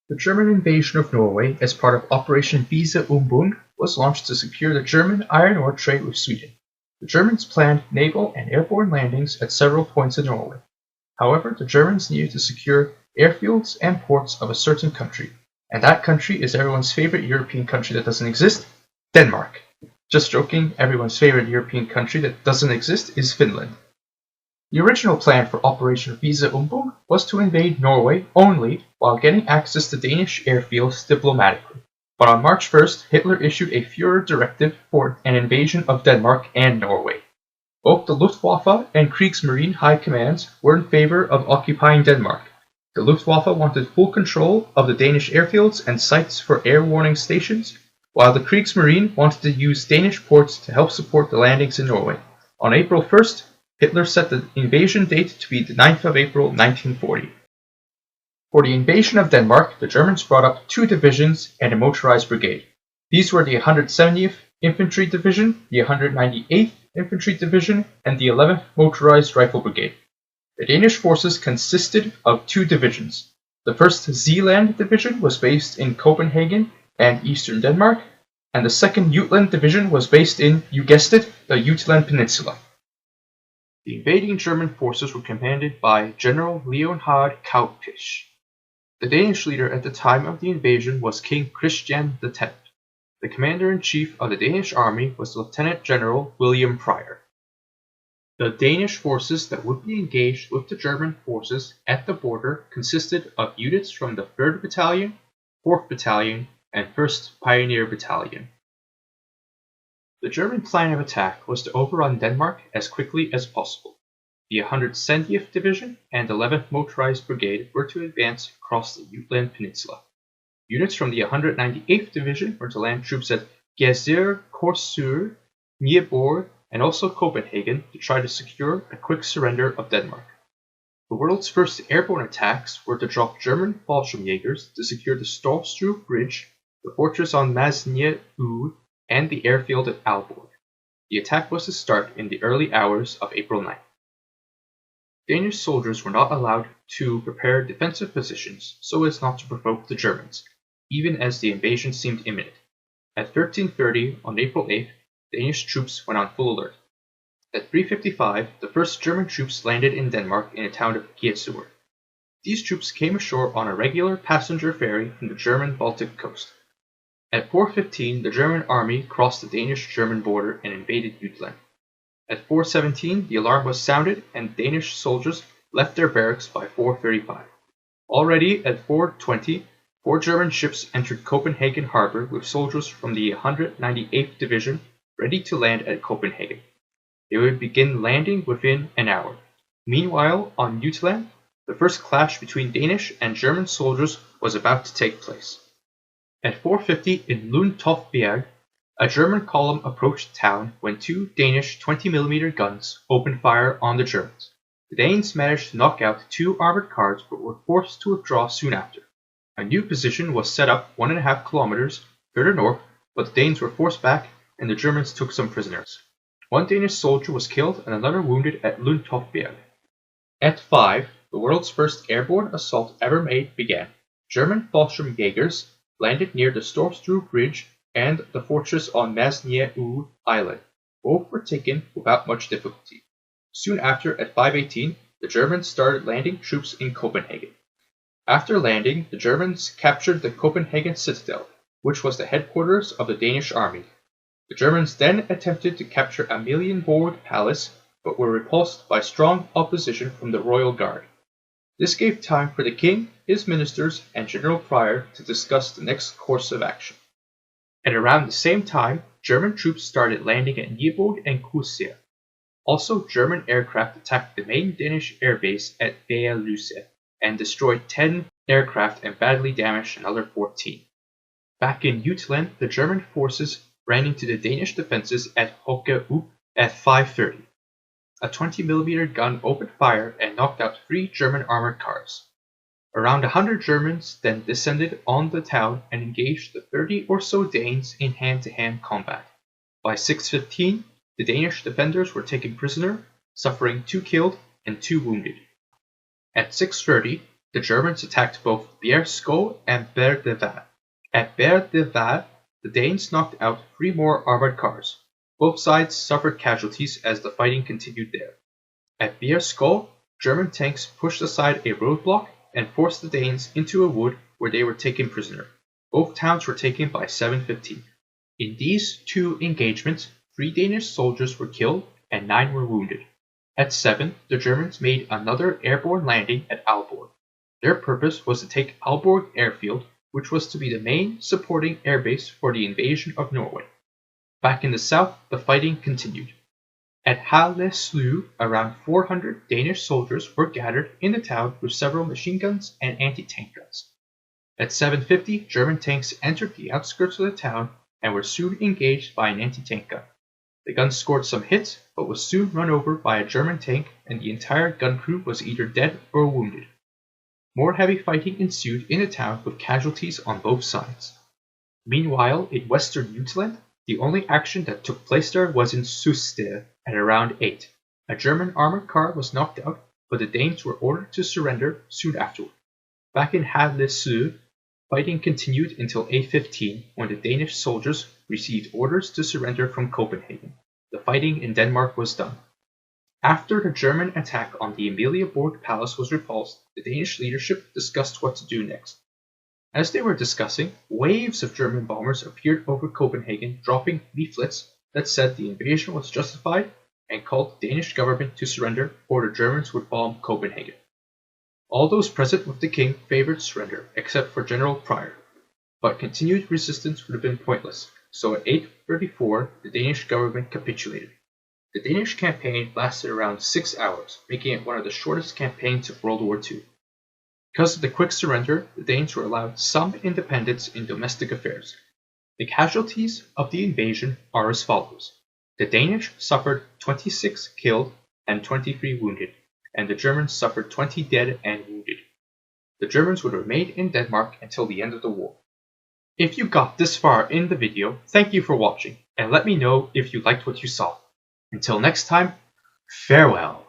The German invasion of Norway as part of Operation Weserübung was launched to secure the German iron ore trade with Sweden. The Germans planned naval and airborne landings at several points in Norway. However, the Germans needed to secure airfields and ports of a certain country, and that country is everyone's favorite European country that doesn't exist, Denmark. Just joking, everyone's favorite European country that doesn't exist is Finland. The original plan for Operation Weserübung was to invade Norway only while getting access to Danish airfields diplomatically. But on March 1st, Hitler issued a Führer directive for an invasion of Denmark and Norway. Both the Luftwaffe and Kriegsmarine high commands were in favor of occupying Denmark. The Luftwaffe wanted full control of the Danish airfields and sites for air warning stations, while the Kriegsmarine wanted to use Danish ports to help support the landings in Norway. On April 1st, Hitler set the invasion date to be the 9th of April 1940. For the invasion of Denmark, the Germans brought up 2 divisions and a motorized brigade. These were the 170th Infantry Division, the 198th Infantry Division, and the 11th Motorized Rifle Brigade. The Danish forces consisted of 2 divisions. The 1st Zeeland Division was based in Copenhagen and eastern Denmark, and the 2nd Jutland Division was based in, you guessed it, the Jutland Peninsula. The invading German forces were commanded by General Leonhard Kaupisch. The Danish leader at the time of the invasion was King Christian X. The commander-in-chief of the Danish army was Lieutenant General William Pryor. The Danish forces that would be engaged with the German forces at the border consisted of units from the 3rd Battalion, 4th Battalion, and 1st Pioneer Battalion. The German plan of attack was to overrun Denmark as quickly as possible. The 170th Division and 11th Motorized Brigade were to advance across the Jutland Peninsula. Units from the 198th Division were to land troops at Gezer, Korsør, Nieborg, and also Copenhagen to try to secure a quick surrender of Denmark. The world's first airborne attacks were to drop German Fallschirmjägers to secure the Storstrup Bridge, the fortress on Masnie Ude, and the airfield at Aalborg. The attack was to start in the early hours of April 9th. Danish soldiers were not allowed to prepare defensive positions so as not to provoke the Germans, even as the invasion seemed imminent. At 13:30 on April 8th, Danish troops went on full alert. At 3:55, the first German troops landed in Denmark in the town of Gezer. These troops came ashore on a regular passenger ferry from the German Baltic coast. At 4:15, the German army crossed the Danish-German border and invaded Jutland. At 4:17, the alarm was sounded and Danish soldiers left their barracks by 4:35. Already at 4:20, 4 German ships entered Copenhagen harbor with soldiers from the 198th Division ready to land at Copenhagen. They would begin landing within an hour. Meanwhile, on Jutland, the first clash between Danish and German soldiers was about to take place. At 4:50 in Lundtofbjerg, a German column approached the town when 2 Danish 20mm guns opened fire on the Germans. The Danes managed to knock out 2 armored cars but were forced to withdraw soon after. A new position was set up 1.5 kilometers further north, but the Danes were forced back and the Germans took some prisoners. 1 Danish soldier was killed and another wounded at Lundtofbjerg. At 5, the world's first airborne assault ever made began. German Fallschirmjägers landed near the Storstrup Bridge and the fortress on Masnie Ude Island. Both were taken without much difficulty. Soon after, at 5:18, the Germans started landing troops in Copenhagen. After landing, the Germans captured the Copenhagen citadel, which was the headquarters of the Danish army. The Germans then attempted to capture Amalienborg Palace, but were repulsed by strong opposition from the Royal Guard. This gave time for the king, his ministers, and General Pryor to discuss the next course of action. At around the same time, German troops started landing at Nieborg and Korsør. Also, German aircraft attacked the main Danish airbase at Værløse and destroyed 10 aircraft and badly damaged another 14. Back in Jutland, the German forces ran into the Danish defenses at Hokke at 5:30. A 20mm gun opened fire and knocked out 3 German armored cars. Around 100 Germans then descended on the town and engaged the 30 or so Danes in hand-to-hand combat. By 6:15, the Danish defenders were taken prisoner, suffering 2 killed and 2 wounded. At 6:30, the Germans attacked both Bierskow and Berdevad. At Berdevad, the Danes knocked out 3 more armored cars. Both sides suffered casualties as the fighting continued there. At Bierskow, German tanks pushed aside a roadblock and forced the Danes into a wood where they were taken prisoner. Both towns were taken by 7:15. In these 2 engagements, 3 Danish soldiers were killed and 9 were wounded. At 7, the Germans made another airborne landing at Aalborg. Their purpose was to take Aalborg airfield, which was to be the main supporting airbase for the invasion of Norway. Back in the south, the fighting continued. At Halleslu, around 400 Danish soldiers were gathered in the town with several machine guns and anti-tank guns. At 7:50, German tanks entered the outskirts of the town and were soon engaged by an anti-tank gun. The gun scored some hits, but was soon run over by a German tank, and the entire gun crew was either dead or wounded. More heavy fighting ensued in the town with casualties on both sides. Meanwhile, in western Jutland, the only action that took place there was in Suster at around 8. A German armored car was knocked out, but the Danes were ordered to surrender soon afterward. Back in Halleslu, fighting continued until 8:15 when the Danish soldiers received orders to surrender from Copenhagen. The fighting in Denmark was done. After the German attack on the Amalienborg Palace was repulsed, the Danish leadership discussed what to do next. As they were discussing, waves of German bombers appeared over Copenhagen, dropping leaflets that said the invasion was justified and called the Danish government to surrender or the Germans would bomb Copenhagen. All those present with the king favored surrender, except for General Pryor. But continued resistance would have been pointless, so at 8:34 the Danish government capitulated. The Danish campaign lasted around 6 hours, making it one of the shortest campaigns of World War II. Because of the quick surrender, the Danes were allowed some independence in domestic affairs. The casualties of the invasion are as follows. The Danish suffered 26 killed and 23 wounded, and the Germans suffered 20 dead and wounded. The Germans would remain in Denmark until the end of the war. If you got this far in the video, thank you for watching, and let me know if you liked what you saw. Until next time, farewell.